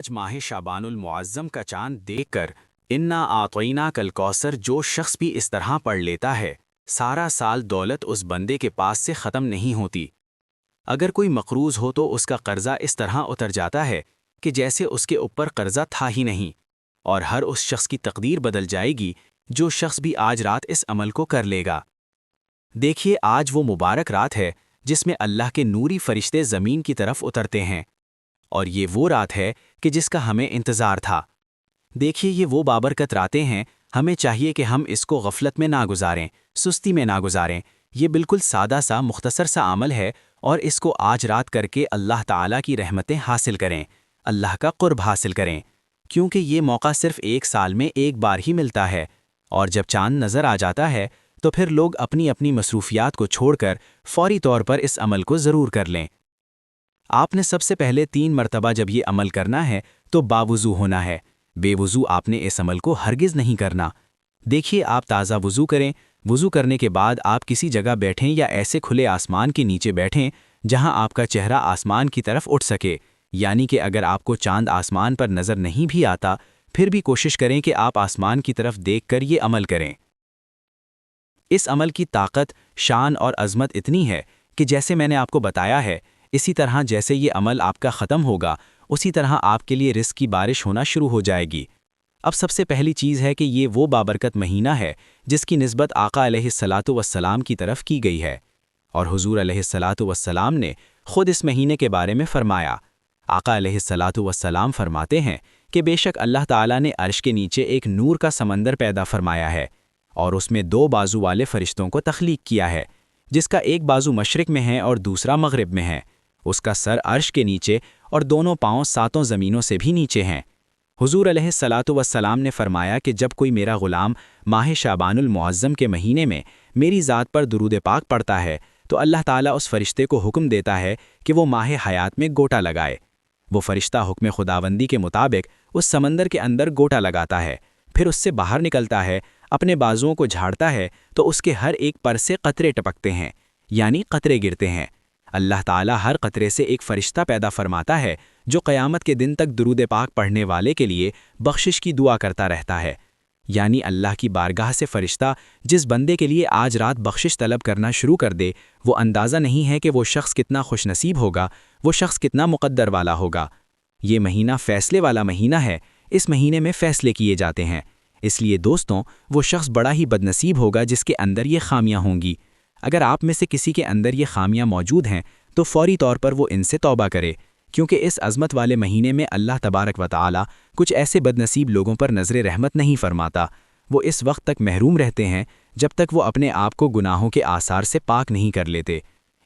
آج ماہ شعبان المعظم کا چاند دیکھ کر انا آطوئینہ کل کوثر جو شخص بھی اس طرح پڑھ لیتا ہے سارا سال دولت اس بندے کے پاس سے ختم نہیں ہوتی۔ اگر کوئی مقروض ہو تو اس کا قرضہ اس طرح اتر جاتا ہے کہ جیسے اس کے اوپر قرضہ تھا ہی نہیں، اور ہر اس شخص کی تقدیر بدل جائے گی جو شخص بھی آج رات اس عمل کو کر لے گا۔ دیکھیے آج وہ مبارک رات ہے جس میں اللہ کے نوری فرشتے زمین کی طرف اترتے ہیں، اور یہ وہ رات ہے کہ جس کا ہمیں انتظار تھا۔ دیکھیے یہ وہ بابرکت راتیں ہیں، ہمیں چاہیے کہ ہم اس کو غفلت میں نہ گزاریں، سستی میں نہ گزاریں۔ یہ بالکل سادہ سا مختصر سا عمل ہے، اور اس کو آج رات کر کے اللہ تعالیٰ کی رحمتیں حاصل کریں، اللہ کا قرب حاصل کریں، کیونکہ یہ موقع صرف ایک سال میں ایک بار ہی ملتا ہے، اور جب چاند نظر آ جاتا ہے تو پھر لوگ اپنی اپنی مصروفیات کو چھوڑ کر فوری طور پر اس عمل کو ضرور کر لیں۔ آپ نے سب سے پہلے 3 مرتبہ جب یہ عمل کرنا ہے تو باوضو ہونا ہے، بے وضو آپ نے اس عمل کو ہرگز نہیں کرنا۔ دیکھیے آپ تازہ وضو کریں، وضو کرنے کے بعد آپ کسی جگہ بیٹھیں یا ایسے کھلے آسمان کے نیچے بیٹھیں جہاں آپ کا چہرہ آسمان کی طرف اٹھ سکے، یعنی کہ اگر آپ کو چاند آسمان پر نظر نہیں بھی آتا پھر بھی کوشش کریں کہ آپ آسمان کی طرف دیکھ کر یہ عمل کریں۔ اس عمل کی طاقت، شان اور عظمت اتنی ہے کہ جیسے میں نے آپ کو بتایا ہے، اسی طرح جیسے یہ عمل آپ کا ختم ہوگا اسی طرح آپ کے لیے رزق کی بارش ہونا شروع ہو جائے گی۔ اب سب سے پہلی چیز ہے کہ یہ وہ بابرکت مہینہ ہے جس کی نسبت آقا علیہ الصلاۃ والسلام کی طرف کی گئی ہے، اور حضور علیہ الصلاۃ والسلام نے خود اس مہینے کے بارے میں فرمایا۔ آقا علیہ الصلاۃ والسلام فرماتے ہیں کہ بے شک اللہ تعالیٰ نے عرش کے نیچے ایک نور کا سمندر پیدا فرمایا ہے، اور اس میں 2 بازو والے فرشتوں کو تخلیق کیا ہے، جس کا ایک بازو مشرق میں ہے اور دوسرا مغرب میں ہے۔ اس کا سر عرش کے نیچے اور دونوں پاؤں 7 زمینوں سے بھی نیچے ہیں۔ حضور علیہ الصلاۃ والسلام نے فرمایا کہ جب کوئی میرا غلام ماہ شعبان المعظم کے مہینے میں میری ذات پر درود پاک پڑھتا ہے تو اللہ تعالیٰ اس فرشتے کو حکم دیتا ہے کہ وہ ماہ حیات میں گوٹا لگائے۔ وہ فرشتہ حکم خداوندی کے مطابق اس سمندر کے اندر گوٹا لگاتا ہے، پھر اس سے باہر نکلتا ہے، اپنے بازوؤں کو جھاڑتا ہے تو اس کے ہر ایک پر سے قطرے ٹپکتے ہیں، یعنی قطرے گرتے ہیں۔ اللہ تعالیٰ ہر قطرے سے ایک فرشتہ پیدا فرماتا ہے جو قیامت کے دن تک درود پاک پڑھنے والے کے لیے بخشش کی دعا کرتا رہتا ہے۔ یعنی اللہ کی بارگاہ سے فرشتہ جس بندے کے لیے آج رات بخشش طلب کرنا شروع کر دے، وہ اندازہ نہیں ہے کہ وہ شخص کتنا خوش نصیب ہوگا، وہ شخص کتنا مقدر والا ہوگا۔ یہ مہینہ فیصلے والا مہینہ ہے، اس مہینے میں فیصلے کیے جاتے ہیں، اس لیے دوستوں وہ شخص بڑا ہی بدنصیب ہوگا جس کے اندر یہ خامیاں ہوں گی۔ اگر آپ میں سے کسی کے اندر یہ خامیاں موجود ہیں تو فوری طور پر وہ ان سے توبہ کرے، کیونکہ اس عظمت والے مہینے میں اللہ تبارک و تعالی کچھ ایسے بدنصیب لوگوں پر نظر رحمت نہیں فرماتا۔ وہ اس وقت تک محروم رہتے ہیں جب تک وہ اپنے آپ کو گناہوں کے آثار سے پاک نہیں کر لیتے۔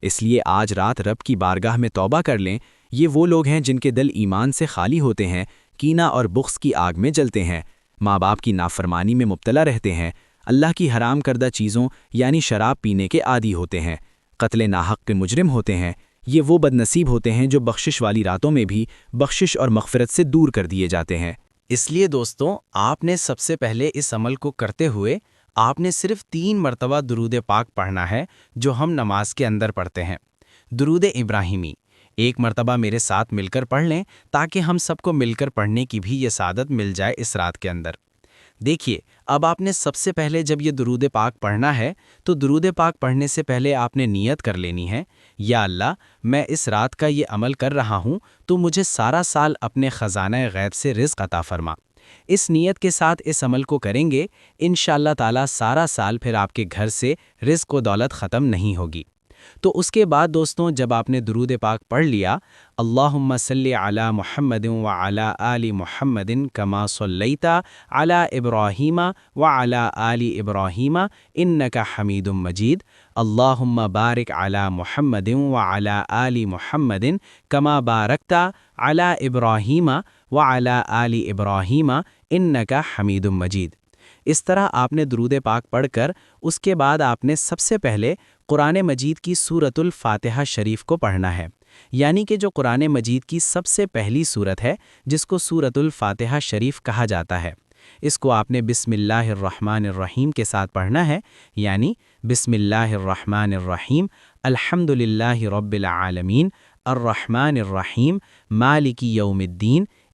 اس لیے آج رات رب کی بارگاہ میں توبہ کر لیں۔ یہ وہ لوگ ہیں جن کے دل ایمان سے خالی ہوتے ہیں، کینہ اور بغض کی آگ میں جلتے ہیں، ماں باپ کی نافرمانی میں مبتلا رہتے ہیں، اللہ کی حرام کردہ چیزوں یعنی شراب پینے کے عادی ہوتے ہیں، قتل ناحق کے مجرم ہوتے ہیں۔ یہ وہ بدنصیب ہوتے ہیں جو بخشش والی راتوں میں بھی بخشش اور مغفرت سے دور کر دیے جاتے ہیں۔ اس لیے دوستوں آپ نے سب سے پہلے اس عمل کو کرتے ہوئے آپ نے صرف 3 مرتبہ درود پاک پڑھنا ہے جو ہم نماز کے اندر پڑھتے ہیں۔ درود ابراہیمی 1 مرتبہ میرے ساتھ مل کر پڑھ لیں تاکہ ہم سب کو مل کر پڑھنے کی بھی یہ سعادت مل جائے اس رات کے اندر۔ دیکھیے اب آپ نے سب سے پہلے جب یہ درود پاک پڑھنا ہے تو درود پاک پڑھنے سے پہلے آپ نے نیت کر لینی ہے، یا اللہ میں اس رات کا یہ عمل کر رہا ہوں تو مجھے سارا سال اپنے خزانہ غیب سے رزق عطا فرما۔ اس نیت کے ساتھ اس عمل کو کریں گے انشاءاللہ تعالی سارا سال پھر آپ کے گھر سے رزق و دولت ختم نہیں ہوگی۔ تو اس کے بعد دوستوں جب آپ نے درود پاک پڑھ لیا، اللہم صلی علی محمد وعلی آل محمد کما صلیت علی ابراہیم وعلی آل ابراہیم انک حمید مجید، اللہم بارک علی محمد وعلی آل محمد کما بارکت علی ابراہیم وعلی آل ابراہیم انک حمید مجید۔ اس طرح آپ نے درود پاک پڑھ کر اس کے بعد آپ نے سب سے پہلے قرآن مجید کی سورۃ الفاتحہ شریف کو پڑھنا ہے، یعنی کہ جو قرآن مجید کی سب سے پہلی سورت ہے جس کو سورۃ الفاتحہ شریف کہا جاتا ہے۔ اس کو آپ نے بسم اللہ الرحمن الرحیم کے ساتھ پڑھنا ہے، یعنی بسم اللہ الرحمن الرحیم الحمد للہ رب العالمین الرحمن الرحیم مالک یوم الدین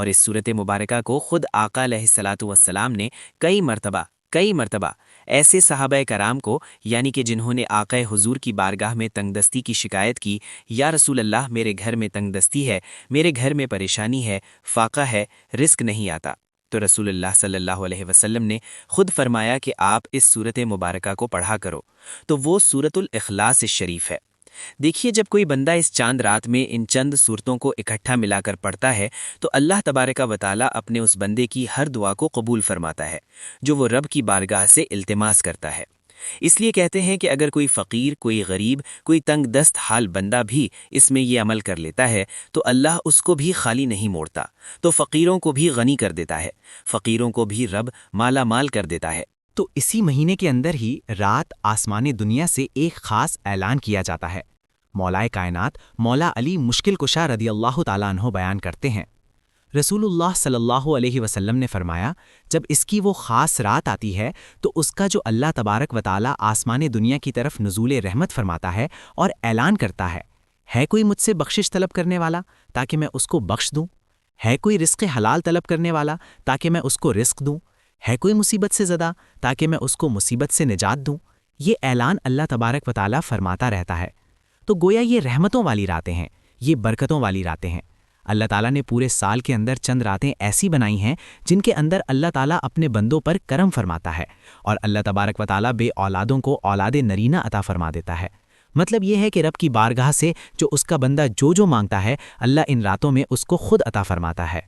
اور اس صورت مبارکہ کو خود آقا علیہ الصلاۃ والسلام نے کئی مرتبہ ایسے صحابہ کرام کو یعنی کہ جنہوں نے آقا حضور کی بارگاہ میں تنگ دستی کی شکایت کی، یا رسول اللہ میرے گھر میں تنگ دستی ہے، میرے گھر میں پریشانی ہے، فاقہ ہے، رزق نہیں آتا، تو رسول اللہ صلی اللہ علیہ وسلم نے خود فرمایا کہ آپ اس صورت مبارکہ کو پڑھا کرو، تو وہ سورۃ الاخلاص الشریف ہے۔ دیکھیے، جب کوئی بندہ اس چاند رات میں ان چند صورتوں کو اکٹھا ملا کر پڑھتا ہے تو اللہ تبارک و تعالی اپنے اس بندے کی ہر دعا کو قبول فرماتا ہے جو وہ رب کی بارگاہ سے التماس کرتا ہے۔ اس لیے کہتے ہیں کہ اگر کوئی فقیر، کوئی غریب، کوئی تنگ دست حال بندہ بھی اس میں یہ عمل کر لیتا ہے تو اللہ اس کو بھی خالی نہیں موڑتا، تو فقیروں کو بھی غنی کر دیتا ہے، فقیروں کو بھی رب مالا مال کر دیتا ہے۔ تو اسی مہینے کے اندر ہی رات آسمان دنیا سے ایک خاص اعلان کیا جاتا ہے۔ مولا کائنات مولا علی مشکل کشا رضی اللہ تعالیٰ عنہ بیان کرتے ہیں، رسول اللہ صلی اللہ علیہ وسلم نے فرمایا، جب اس کی وہ خاص رات آتی ہے تو اس کا جو اللہ تبارک و تعالیٰ آسمان دنیا کی طرف نزول رحمت فرماتا ہے اور اعلان کرتا ہے کوئی مجھ سے بخشش طلب کرنے والا تاکہ میں اس کو بخش دوں؟ ہے کوئی رزق حلال طلب کرنے والا تاکہ میں اس کو رزق دوں؟ ہے کوئی مصیبت سے زدہ تاکہ میں اس کو مصیبت سے نجات دوں؟ یہ اعلان اللہ تبارک و تعالیٰ فرماتا رہتا ہے۔ تو گویا یہ رحمتوں والی راتیں ہیں، یہ برکتوں والی راتیں ہیں۔ اللہ تعالیٰ نے پورے سال کے اندر چند راتیں ایسی بنائی ہیں جن کے اندر اللہ تعالیٰ اپنے بندوں پر کرم فرماتا ہے، اور اللہ تبارک و تعالیٰ بے اولادوں کو اولاد نرینہ عطا فرما دیتا ہے۔ مطلب یہ ہے کہ رب کی بارگاہ سے جو اس کا بندہ جو مانگتا ہے، اللہ ان راتوں میں اس کو خود عطا فرماتا ہے۔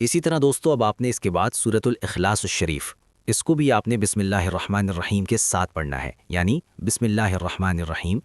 اسی طرح دوستو، اب آپ نے اس کے بعد سورۃ الاخلاص الشریف، اس کو بھی آپ نے بسم اللہ الرحمن الرحیم کے ساتھ پڑھنا ہے، یعنی بسم اللہ الرحمن الرحیم،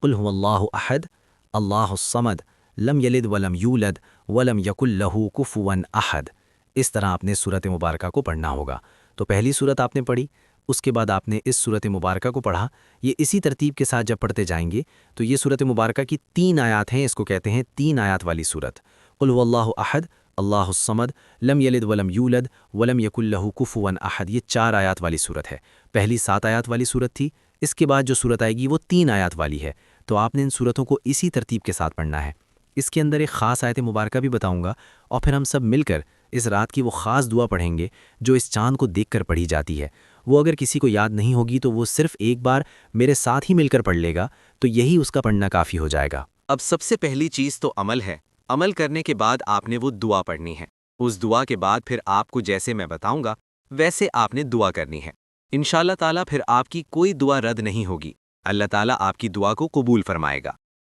قل هو اللہ احد اللہ الصمد لم یلد ولم یولد ولم یکن لہ کفوا احد۔ اس طرح آپ نے سورۃ مبارکہ کو پڑھنا ہوگا۔ تو پہلی سورت آپ نے پڑھی، اس کے بعد آپ نے اس سورۃ مبارکہ کو پڑھا۔ یہ اسی ترتیب کے ساتھ جب پڑھتے جائیں گے تو یہ سورۃ مبارکہ کی 3 آیات ہیں، اس کو کہتے ہیں 3 آیات والی سورت۔ قل هو اللہ احد اللہ الصمد لم یلد ولم یولد ولم یکن لہ کفوا احد، یہ 4 آیات والی سورت ہے۔ پہلی 7 آیات والی سورت تھی، اس کے بعد جو سورت آئے گی وہ 3 آیات والی ہے۔ تو آپ نے ان سورتوں کو اسی ترتیب کے ساتھ پڑھنا ہے۔ اس کے اندر ایک خاص آیت مبارکہ بھی بتاؤں گا، اور پھر ہم سب مل کر اس رات کی وہ خاص دعا پڑھیں گے جو اس چاند کو دیکھ کر پڑھی جاتی ہے۔ وہ اگر کسی کو یاد نہیں ہوگی تو وہ صرف ایک بار میرے ساتھ ہی مل کر پڑھ لے گا، تو یہی اس کا پڑھنا کافی ہو جائے گا۔ اب سب سے پہلی چیز تو عمل ہے۔ عمل کرنے کے بعد آپ نے وہ دعا پڑھنی ہے۔ اس دعا کے بعد پھر آپ کو جیسے میں بتاؤں گا ویسے آپ نے دعا کرنی ہے۔ انشاءاللہ تعالیٰ پھر آپ کی کوئی دعا رد نہیں ہوگی، اللہ تعالیٰ آپ کی دعا کو قبول فرمائے گا۔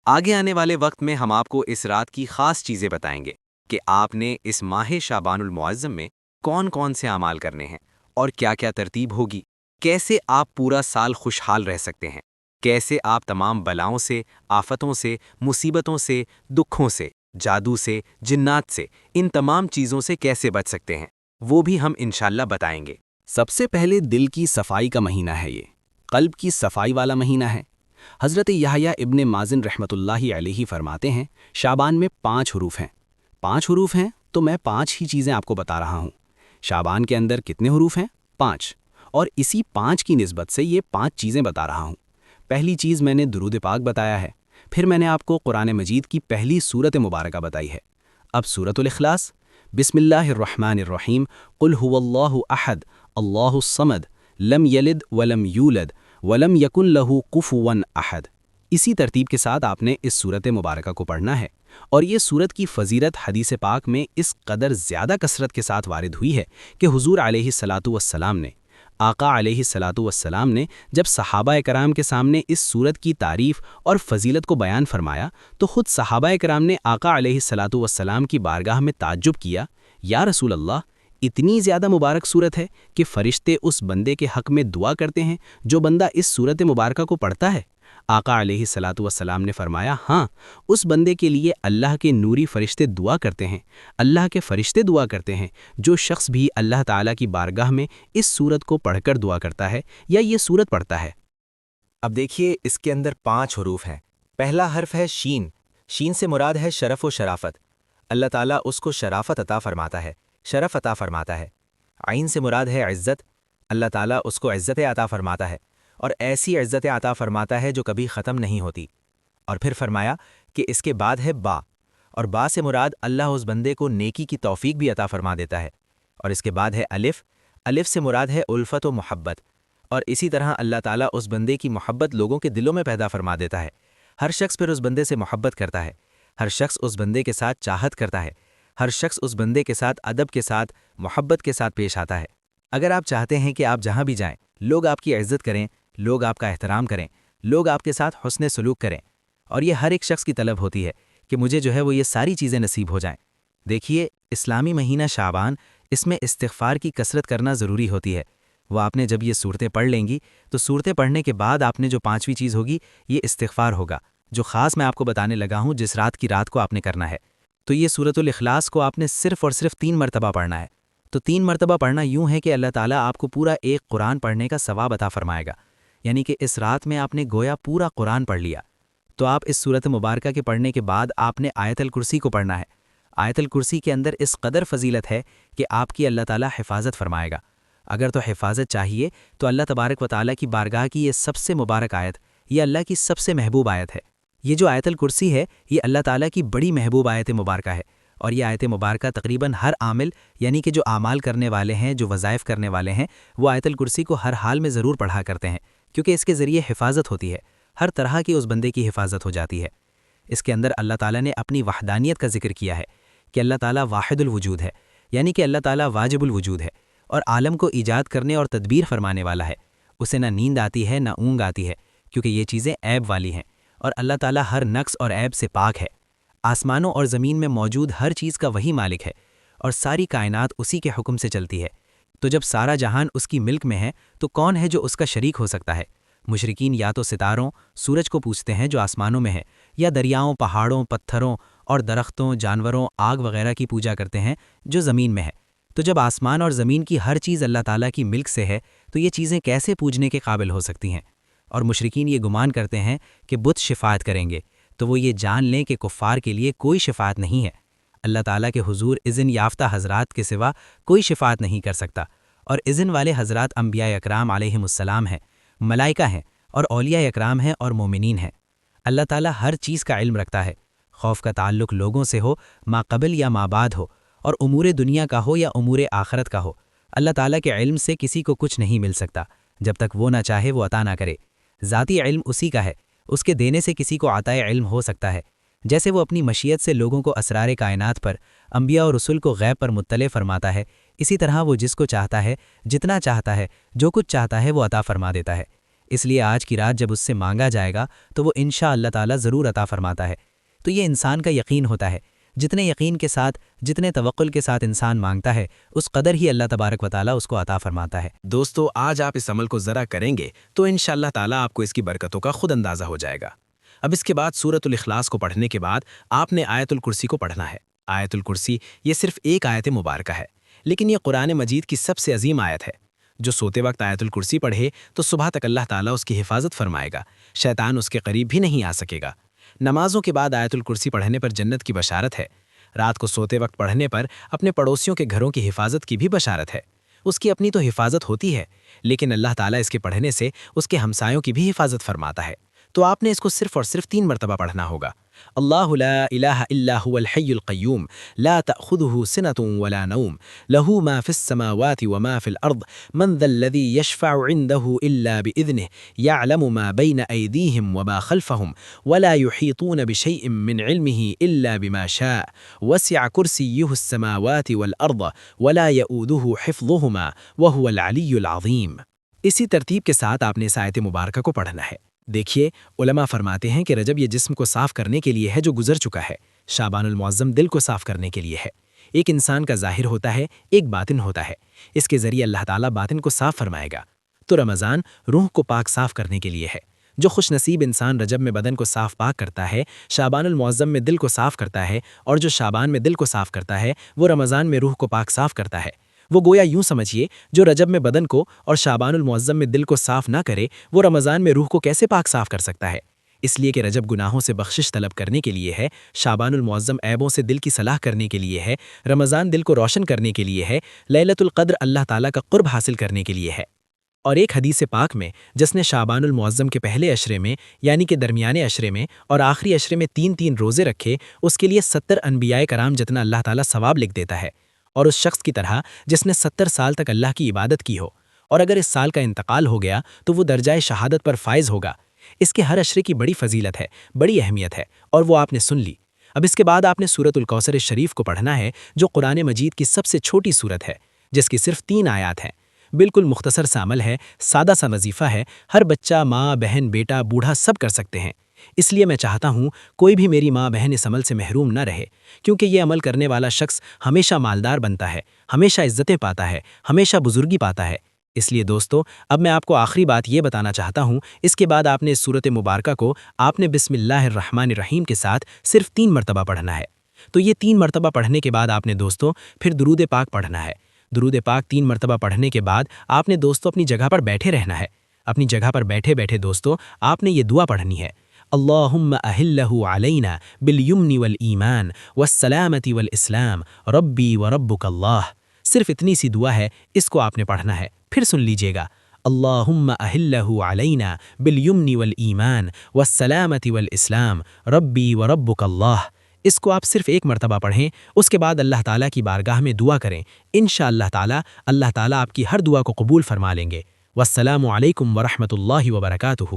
آگے آنے والے وقت میں ہم آپ کو اس رات کی خاص چیزیں بتائیں گے کہ آپ نے اس ماہ شعبان المعظم میں کون کون سے اعمال کرنے ہیں اور کیا کیا ترتیب ہوگی، کیسے آپ پورا سال خوشحال رہ سکتے ہیں، کیسے آپ تمام بلاؤں سے، آفتوں سے، مصیبتوں سے، دکھوں سے، جادو سے، جنات سے، ان تمام چیزوں سے کیسے بچ سکتے ہیں، وہ بھی ہم انشاءاللہ بتائیں گے۔ سب سے پہلے دل کی صفائی کا مہینہ ہے، یہ قلب کی صفائی والا مہینہ ہے۔ حضرت یحییٰ ابن مازن رحمۃ اللہ علیہ فرماتے ہیں، شعبان میں 5 حروف ہیں۔ 5 حروف ہیں تو میں 5 ہی چیزیں آپ کو بتا رہا ہوں۔ شعبان کے اندر کتنے حروف ہیں؟ 5، اور اسی 5 کی نسبت سے یہ 5 چیزیں بتا رہا ہوں۔ پہلی چیز میں نے درود پاک بتایا ہے، پھر میں نے آپ کو قرآن مجید کی پہلی سورت مبارکہ بتائی ہے۔ اب سورۃ الاخلاص، بسم اللہ الرحمن الرحیم، قل هو اللہ احد اللہ الصمد لم یلد ولم یولد ولم یکن لہ کفوا احد۔ اسی ترتیب کے ساتھ آپ نے اس سورت مبارکہ کو پڑھنا ہے، اور یہ سورت کی فضیلت حدیث پاک میں اس قدر زیادہ کثرت کے ساتھ وارد ہوئی ہے کہ حضور علیہ الصلاۃ والسلام نے، آقا علیہ الصلاۃ والسلام نے جب صحابہ کرام کے سامنے اس سورت کی تعریف اور فضیلت کو بیان فرمایا تو خود صحابہ کرام نے آقا علیہ الصلاۃ والسلام کی بارگاہ میں تعجب کیا، یا رسول اللہ، اتنی زیادہ مبارک صورت ہے کہ فرشتے اس بندے کے حق میں دعا کرتے ہیں جو بندہ اس صورت مبارکہ کو پڑھتا ہے؟ آقا علیہ الصلاۃ والسلام نے فرمایا، ہاں، اس بندے کے لیے اللہ کے نوری فرشتے دعا کرتے ہیں، اللہ کے فرشتے دعا کرتے ہیں۔ جو شخص بھی اللہ تعالیٰ کی بارگاہ میں اس سورت کو پڑھ کر دعا کرتا ہے یا یہ سورت پڑھتا ہے۔ اب دیکھیے، اس کے اندر 5 حروف ہیں۔ پہلا حرف ہے شین۔ شین سے مراد ہے شرف و شرافت، اللہ تعالیٰ اس کو شرافت عطا فرماتا ہے، شرف عطا فرماتا ہے۔ عین سے مراد ہے عزت، اللہ تعالیٰ اس کو عزت عطا فرماتا ہے، اور ایسی عزت عطا فرماتا ہے جو کبھی ختم نہیں ہوتی۔ اور پھر فرمایا کہ اس کے بعد ہے با، اور با سے مراد اللہ اس بندے کو نیکی کی توفیق بھی عطا فرما دیتا ہے۔ اور اس کے بعد ہے الف، الف سے مراد ہے الفت و محبت، اور اسی طرح اللہ تعالیٰ اس بندے کی محبت لوگوں کے دلوں میں پیدا فرما دیتا ہے۔ ہر شخص پھر اس بندے سے محبت کرتا ہے، ہر شخص اس بندے کے ساتھ چاہت کرتا ہے، ہر شخص اس بندے کے ساتھ ادب کے ساتھ محبت کے ساتھ پیش آتا ہے۔ اگر آپ چاہتے ہیں کہ آپ جہاں بھی جائیں لوگ آپ کی عزت کریں، لوگ آپ کا احترام کریں، لوگ آپ کے ساتھ حسن سلوک کریں، اور یہ ہر ایک شخص کی طلب ہوتی ہے کہ مجھے جو ہے وہ یہ ساری چیزیں نصیب ہو جائیں۔ دیکھیے، اسلامی مہینہ شعبان، اس میں استغفار کی کثرت کرنا ضروری ہوتی ہے۔ وہ آپ نے جب یہ صورتیں پڑھ لیں گی تو صورتیں پڑھنے کے بعد آپ نے جو پانچویں چیز ہوگی یہ استغفار ہوگا، جو خاص میں آپ کو بتانے لگا ہوں جس رات کی رات کو آپ نے کرنا ہے۔ تو یہ سورۃ الاخلاص کو آپ نے صرف اور صرف 3 مرتبہ پڑھنا ہے۔ تو 3 مرتبہ پڑھنا یوں ہے کہ اللہ تعالیٰ آپ کو پورا ایک قرآن پڑھنے کا ثواب عطا فرمائے گا، یعنی کہ اس رات میں آپ نے گویا پورا قرآن پڑھ لیا۔ تو آپ اس سورۃ مبارکہ کے پڑھنے کے بعد آپ نے آیت الکرسی کو پڑھنا ہے۔ آیت الکرسی کے اندر اس قدر فضیلت ہے کہ آپ کی اللہ تعالیٰ حفاظت فرمائے گا۔ اگر تو حفاظت چاہیے تو اللہ تبارک و تعالیٰ کی بارگاہ کی یہ سب سے مبارک آیت، یہ اللہ کی سب سے محبوب آیت ہے۔ یہ جو آیت الکرسی ہے یہ اللہ تعالیٰ کی بڑی محبوب آیت مبارکہ ہے، اور یہ آیت مبارکہ تقریباً ہر عامل، یعنی کہ جو اعمال کرنے والے ہیں، جو وظائف کرنے والے ہیں، وہ آیت الکرسی کو ہر حال میں ضرور پڑھا کرتے ہیں، کیونکہ اس کے ذریعے حفاظت ہوتی ہے، ہر طرح کی اس بندے کی حفاظت ہو جاتی ہے۔ اس کے اندر اللہ تعالیٰ نے اپنی وحدانیت کا ذکر کیا ہے کہ اللہ تعالیٰ واحد الوجود ہے، یعنی کہ اللہ تعالیٰ واجب الوجود ہے اور عالم کو ایجاد کرنے اور تدبیر فرمانے والا ہے۔ اسے نہ نیند آتی ہے نہ اونگ آتی ہے، کیونکہ یہ چیزیں عیب والی ہیں، اور اللہ تعالیٰ ہر نقص اور عیب سے پاک ہے۔ آسمانوں اور زمین میں موجود ہر چیز کا وہی مالک ہے، اور ساری کائنات اسی کے حکم سے چلتی ہے۔ تو جب سارا جہان اس کی ملک میں ہے تو کون ہے جو اس کا شریک ہو سکتا ہے؟ مشرکین یا تو ستاروں، سورج کو پوجتے ہیں جو آسمانوں میں ہے، یا دریاؤں، پہاڑوں، پتھروں اور درختوں، جانوروں، آگ وغیرہ کی پوجا کرتے ہیں جو زمین میں ہے۔ تو جب آسمان اور زمین کی ہر چیز اللہ تعالیٰ کی ملک سے ہے تو یہ چیزیں کیسے پوجنے کے قابل ہو سکتی ہیں؟ اور مشرکین یہ گمان کرتے ہیں کہ بت شفاعت کریں گے، تو وہ یہ جان لیں کہ کفار کے لیے کوئی شفاعت نہیں ہے۔ اللہ تعالیٰ کے حضور اذن یافتہ حضرات کے سوا کوئی شفاعت نہیں کر سکتا، اور اذن والے حضرات انبیاء اکرام علیہم السلام ہیں، ملائکہ ہیں، اور اولیاء اکرام ہیں اور مومنین ہیں۔ اللہ تعالیٰ ہر چیز کا علم رکھتا ہے، خوف کا تعلق لوگوں سے ہو، ما قبل یا ما بعد ہو، اور امور دنیا کا ہو یا امور آخرت کا ہو۔ اللہ تعالیٰ کے علم سے کسی کو کچھ نہیں مل سکتا، جب تک وہ نہ چاہے وہ عطا نہ کرے۔ ذاتی علم اسی کا ہے، اس کے دینے سے کسی کو عطائے علم ہو سکتا ہے، جیسے وہ اپنی مشیت سے لوگوں کو اسرار کائنات پر، انبیاء اور رسول کو غیب پر مطلع فرماتا ہے، اسی طرح وہ جس کو چاہتا ہے، جتنا چاہتا ہے، جو کچھ چاہتا ہے وہ عطا فرما دیتا ہے۔ اس لیے آج کی رات جب اس سے مانگا جائے گا تو وہ انشاء اللہ تعالیٰ ضرور عطا فرماتا ہے۔ تو یہ انسان کا یقین ہوتا ہے، جتنے یقین کے ساتھ، جتنے توقل کے ساتھ انسان مانگتا ہے اس قدر ہی اللہ تبارک و تعالیٰ اس کو عطا فرماتا ہے۔ دوستو، آج آپ اس عمل کو ذرا کریں گے تو انشاءاللہ تعالیٰ آپ کو اس کی برکتوں کا خود اندازہ ہو جائے گا۔ اب اس کے بعد سورۃ الاخلاص کو پڑھنے کے بعد آپ نے آیت الکرسی کو پڑھنا ہے۔ آیت الکرسی یہ صرف ایک آیت مبارکہ ہے، لیکن یہ قرآن مجید کی سب سے عظیم آیت ہے۔ جو سوتے وقت آیت الکرسی پڑھے تو صبح تک اللہ تعالیٰ اس کی حفاظت فرمائے گا، شیطان اس کے قریب بھی نہیں آ سکے گا۔ نمازوں کے بعد آیت الکرسی پڑھنے پر جنت کی بشارت ہے۔ رات کو سوتے وقت پڑھنے پر اپنے پڑوسیوں کے گھروں کی حفاظت کی بھی بشارت ہے۔ اس کی اپنی تو حفاظت ہوتی ہے، لیکن اللہ تعالیٰ اس کے پڑھنے سے اس کے ہمسایوں کی بھی حفاظت فرماتا ہے۔ تو آپ نے اس کو صرف اور صرف 3 مرتبہ پڑھنا ہوگا۔ اللہ لا الہ الا هو الحی القیوم لا تأخذه سنة ولا نوم له ما في السماوات وما في الأرض من ذا الذي يشفع عنده إلا بإذنه يعلم ما بين أيديهم وما خلفهم ولا يحيطون بشيء من علمه إلا بما شاء وسع كرسيه السماوات والأرض ولا يؤوده حفظهما وهو العلي العظيم۔ اسی ترتیب کے ساتھ آپ نے اس آیت مبارکہ کو پڑھنا ہے۔ دیکھیے، علماء فرماتے ہیں کہ رجب یہ جسم کو صاف کرنے کے لیے ہے جو گزر چکا ہے، شعبان المعظم دل کو صاف کرنے کے لیے ہے۔ ایک انسان کا ظاہر ہوتا ہے، ایک باطن ہوتا ہے، اس کے ذریعے اللہ تعالیٰ باطن کو صاف فرمائے گا۔ تو رمضان روح کو پاک صاف کرنے کے لیے ہے۔ جو خوش نصیب انسان رجب میں بدن کو صاف پاک کرتا ہے، شعبان المعظم میں دل کو صاف کرتا ہے، اور جو شعبان میں دل کو صاف کرتا ہے وہ رمضان میں روح کو پاک صاف کرتا ہے۔ وہ گویا یوں سمجھیے، جو رجب میں بدن کو اور شعبان المعظم میں دل کو صاف نہ کرے وہ رمضان میں روح کو کیسے پاک صاف کر سکتا ہے؟ اس لیے کہ رجب گناہوں سے بخشش طلب کرنے کے لیے ہے، شعبان المعظم عیبوں سے دل کی صلاح کرنے کے لیے ہے، رمضان دل کو روشن کرنے کے لیے ہے، لیلۃ القدر اللہ تعالیٰ کا قرب حاصل کرنے کے لیے ہے۔ اور ایک حدیث پاک میں جس نے شعبان المعظم کے پہلے عشرے میں یعنی کہ درمیانے عشرے میں اور آخری عشرے میں 3 روزے رکھے، اس کے لیے 70 انبیاء کرام جتنا اللہ تعالیٰ ثواب لکھ دیتا ہے، اور اس شخص کی طرح جس نے 70 سال تک اللہ کی عبادت کی ہو، اور اگر اس سال کا انتقال ہو گیا تو وہ درجہ شہادت پر فائز ہوگا۔ اس کے ہر عشرے کی بڑی فضیلت ہے، بڑی اہمیت ہے، اور وہ آپ نے سن لی۔ اب اس کے بعد آپ نے سورۃ الکوثر شریف کو پڑھنا ہے، جو قرآن مجید کی سب سے چھوٹی سورت ہے، جس کی صرف 3 آیات ہیں۔ بالکل مختصر سا عمل ہے، سادہ سا وظیفہ ہے، ہر بچہ، ماں، بہن، بیٹا، بوڑھا سب کر سکتے ہیں۔ اس لیے میں چاہتا ہوں کوئی بھی میری ماں بہن اس عمل سے محروم نہ رہے، کیونکہ یہ عمل کرنے والا شخص ہمیشہ مالدار بنتا ہے، ہمیشہ عزتیں پاتا ہے، ہمیشہ بزرگی پاتا ہے۔ اس لیے دوستو، اب میں آپ کو آخری بات یہ بتانا چاہتا ہوں، اس کے بعد آپ نے اس سورت مبارکہ کو آپ نے بسم اللہ الرحمن الرحیم کے ساتھ صرف 3 مرتبہ پڑھنا ہے۔ تو یہ 3 مرتبہ پڑھنے کے بعد آپ نے دوستو پھر درود پاک پڑھنا ہے۔ درود پاک 3 مرتبہ پڑھنے کے بعد آپ نے دوستو اپنی جگہ پر بیٹھے رہنا ہے۔ اپنی جگہ پر بیٹھے بیٹھے دوستو آپ نے یہ دعا پڑھنی ہے، اللہم اہلہ علینا بالیمن والایمان والسلامت والاسلام ربی وربک اللہ۔ صرف اتنی سی دعا ہے، اس کو آپ نے پڑھنا ہے۔ پھر سن لیجئے گا، اللہم اہلہ علینا بالیمن والایمان والسلامت والاسلام ربی وربک اللہ۔ اس کو آپ صرف 1 مرتبہ پڑھیں، اس کے بعد اللہ تعالیٰ کی بارگاہ میں دعا کریں، انشاءاللہ اللہ تعالیٰ آپ کی ہر دعا کو قبول فرما لیں گے۔ والسلام علیکم ورحمۃ اللہ وبرکاتہ۔